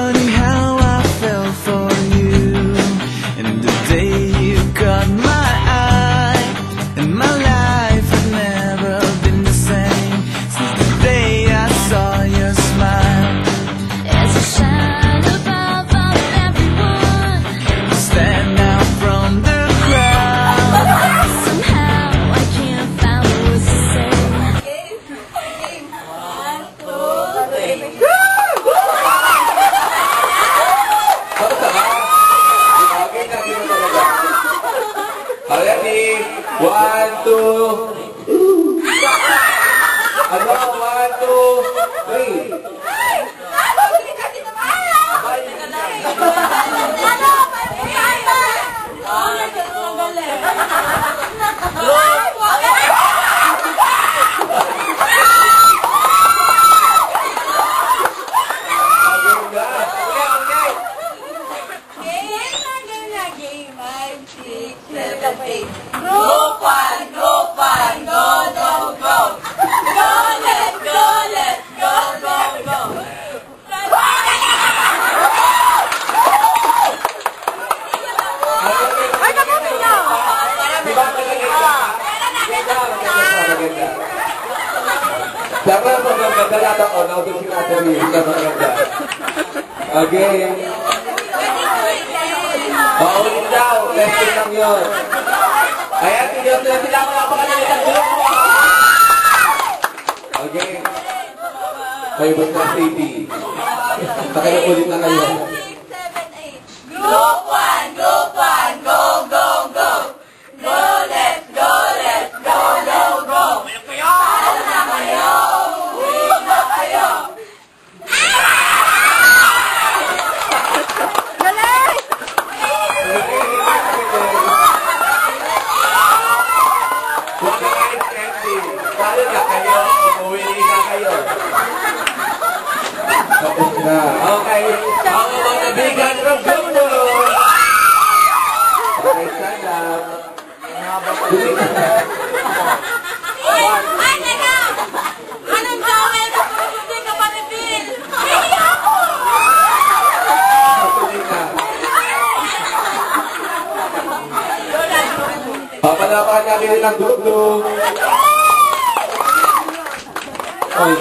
funny how I fell for you. And the day you caught my eye, and my life had never been the same since the day I saw your smile. As you shine above all everyone, Stand out from the crowd. somehow I can't find words to say. Ready? 1, 2. Ano? 1, 2, 3. Group 1, go, go, go. Go, let's go, go. Ay, kamutin niyo! Dapat maganda yata ako na ito sinasari. Again. Paulit daw. Testing lang yun. Ayan, hindi sila makapakalimutan doon. Again. Kayo ba sa safety? Pakinukulit na kayo. Group 1, go, go, go. Go, let's go, go. Ano na kayo? Uwi na kayo. Kali na kayo, umuwi na kayo. Tapos na. Okay. Ang mga nabigan ng gusto. Okay, sana. Ay, teka! Anong gawin? Hindi ka pa ni Bill. Hindi ako! Papalapakan namin rin ang gusto. Ay,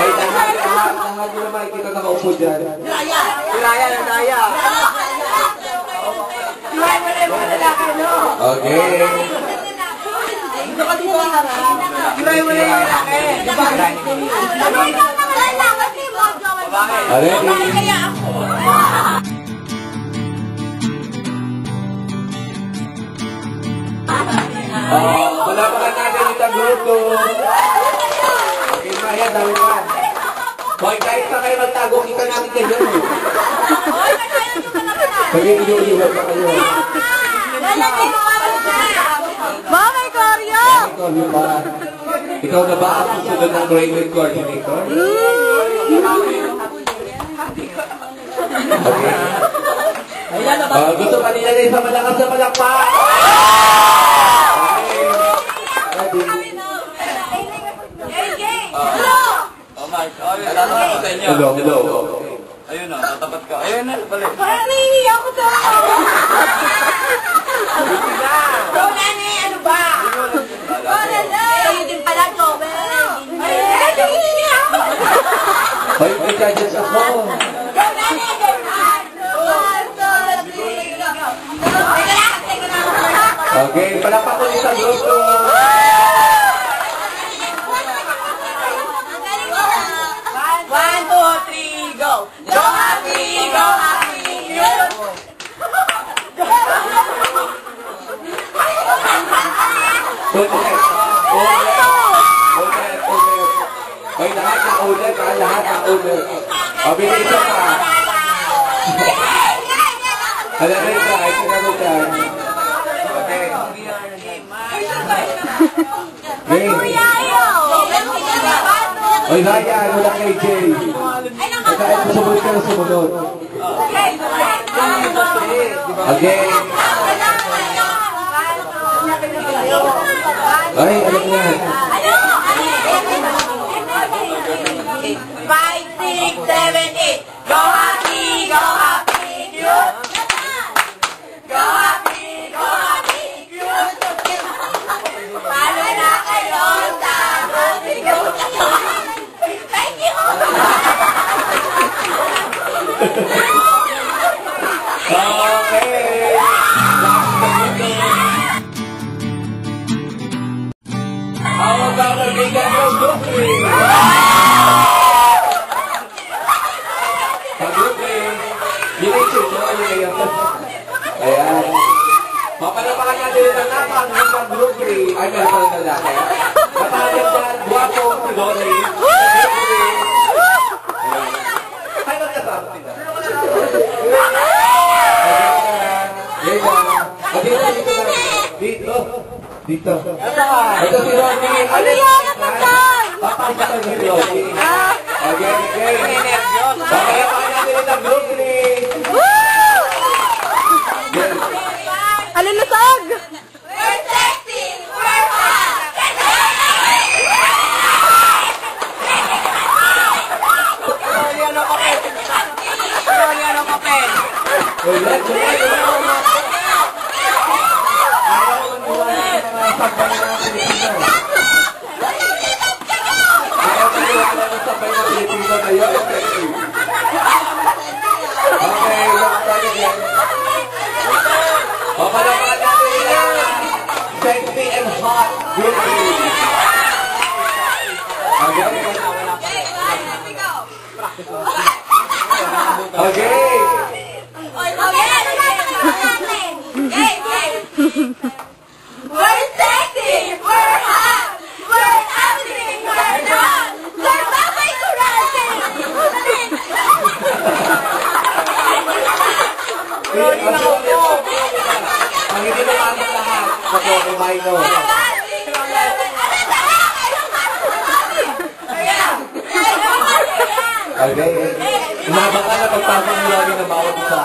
lahat nyo na makikita nakaupo dyan. Daya. Okay. Dito ka dito harap. Gilay mo na yung lalaki. Ready? Palapakan natin itang gusto. Okay, Maya, dami pa. Hoy, kahit na kayo magtago, kita namin kayo. Pag iniiwan pa kayo. Bakit, Coryo? Ikaw na ba ang susunod ng graded coordinator? Okay. Gusto pa nila rin sa malakas na palakpak. Hello. Ayun na, tatapat ka. Ayun na, balik. Parang naiiyak ako to. Ano ba? Kayo din pala, Joel. Naiiyak ako. Hoy, may gadgets ako. Okay, palakpak ko sa grupo. One, two, three, go! Go happy, go happy! Hoy, lahat na ulit, lahat na ulit. Pabilisan ka. Alam ka, ay sinagutan. Okay. Hoy, Ryan, wala kay Jay. Kahit sumunod ka na sumunod. Again. Ay, alam niya. 5, 6, 7, 8. Go happy, go happy, cute. Go happy, cute. Paano na kayo sa cute? Thank you. Okay. How about the big and group 3? Group 3. Yun yung ayan. Mapalapakan natin rin ang napakaganda ng group 3. Ay, meron pala lalaki. Napakaganda dyan, guwapo, si Donnie. Ay, magkasama sila. Dito. Ito si Ronnie. Ano yan? Papasok si Ronnie. Okay. Papalapakan natin rin ang group 3. Ano nasag? We're sexy, we're hot. Papalapakan natin ang sexy and hot group 3. Okay. We're sexy, we're hot, we're everything, we're not. We're nothing to Ang hindi naman lahat, mag-okay no. Okay. Umabang ka na pagpasang mo lagi na bawat isa.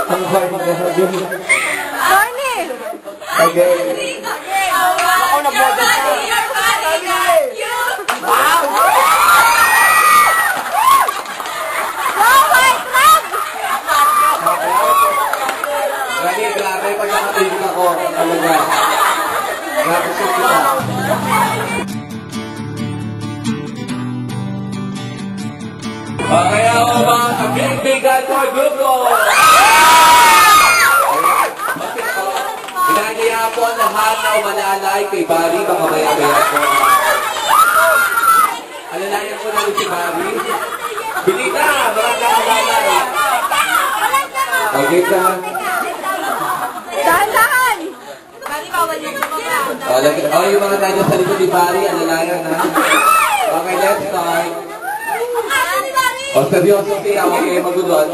Ang hard na yun. Barney! Okay. Ako nag-boda ka. Grabe, pag nakatigil ako, talaga. Grabe siya kita. Kaya ako mga kabigbigan for grupo. Inaniya po ang lahat na umalalay kay Barry, baka maya-maya po. Alalayan ko na rin si Barry. Bilita, maranda ka lalay. Okay ka. Dahan-dahan! Yung mga nandiyan sa likod ni Barry, alalayan ha. Okay, let's start. O, seryoso siya, huwag kayo magudod.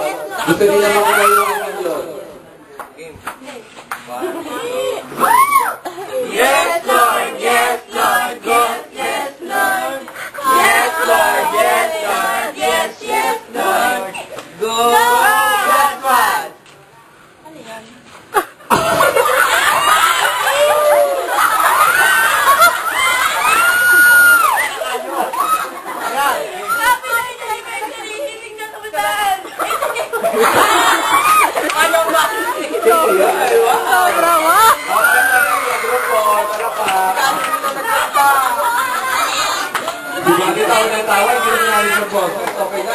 Gusto nila makumayuan ng yun. Yes, Lord, yes, Lord, yes, yes, Lord. Yes, Lord, yes, Lord, yes, yes, Lord. Go! That's right. Ano ba? Sobra mo! Hindi tayo ng tawa, hindi na namin yung boses. Okay na.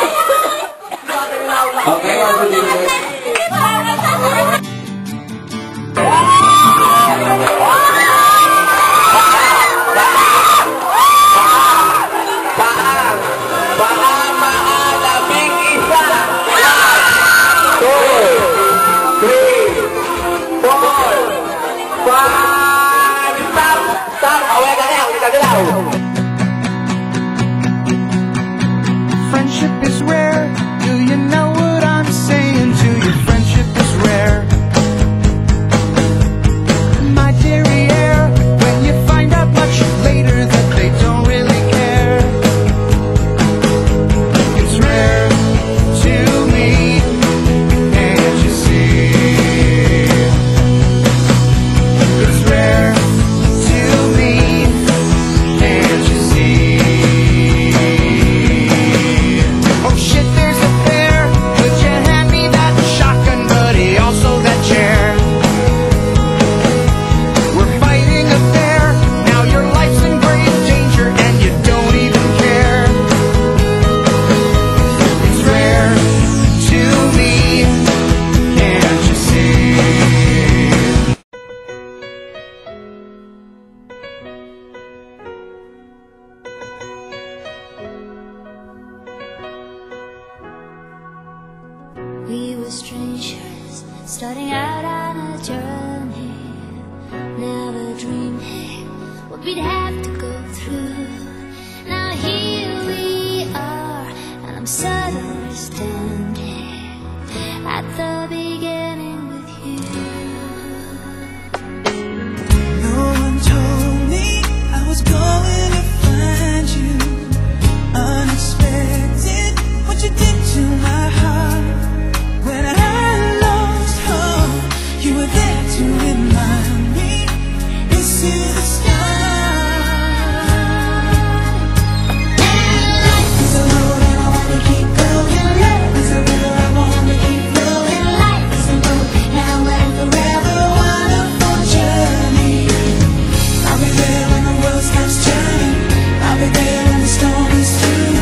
Okay, one, two, three. Baka maalaming isa. 1, 2, 3, 4, 5. Stop! Away ka na! Ulit ka dilaw! Friendship is rare. Do you know what I'm saying to you? Friendship is rare. My derriere, when you find out much later that they don't really care. It's rare to me, can't you see? It's rare to me, Starting out on a journey, never dreaming what we'd have to go through. Now here we are, and I'm suddenly standing at the beginning with you. No one told me I was going to find you. Unexpected, what you did to my heart. When I lost hope, you were there to remind me this is the start. Life is a road and I wanna keep going. Love is a river, I wanna keep flowing. Life is a road now and forever, wonderful journey. I'll be there when the world stops turning. I'll be there when the storm is through.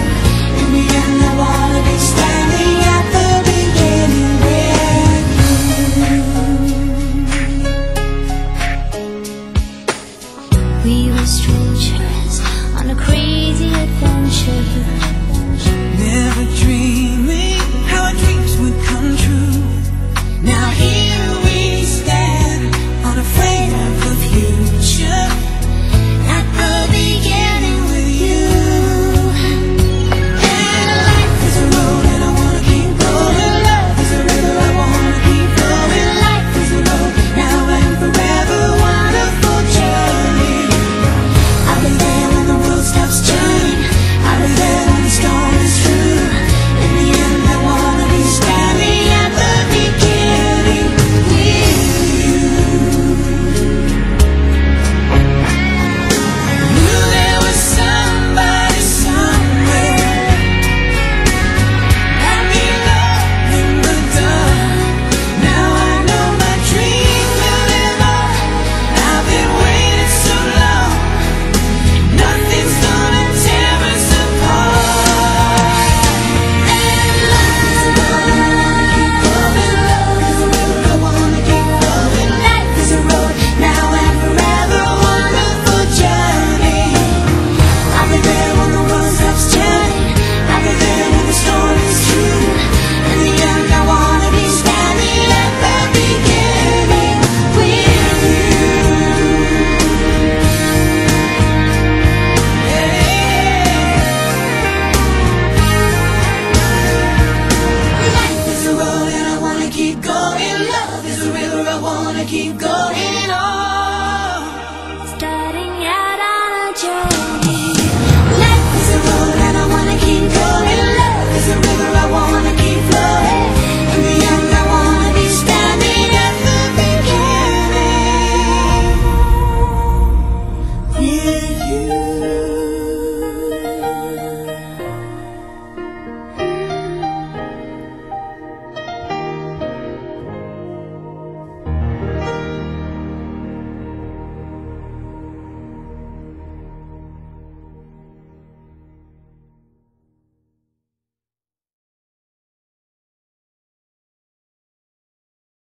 In the end, I wanna be standing at the beginning with you. We were strangers on a crazy adventure. Never dreaming how our dreams would come true. Now here we stand, unafraid of the future, at the beginning with you. And life is a road and I wanna keep going. Love is a river, I wanna keep flowing. Life is a road now and forever, wonderful journey. I'll be there when the world stops turning. I'll be there when the storm is through. In the end, I wanna be standing at the beginning with you. Knew there was somebody somewhere that me loving the dark. Now I know my dream will live on. I've been waiting so long. Nothing's gonna tear us apart. And life is a road and I wanna keep going. Love is a river, I wanna keep flowing. Life is a road now and forever, wonderful journey. I'll be there when the world stops turning. I'll be there when the storm is through. In the end, I wanna be standing at the beginning with you. Life is a road and I wanna keep going. Love is a river, I wanna keep going on. Starting out on a journey. Life is a road and I wanna keep going. Love is a river, I wanna keep flowing. In the end, I wanna be standing at the beginning with you.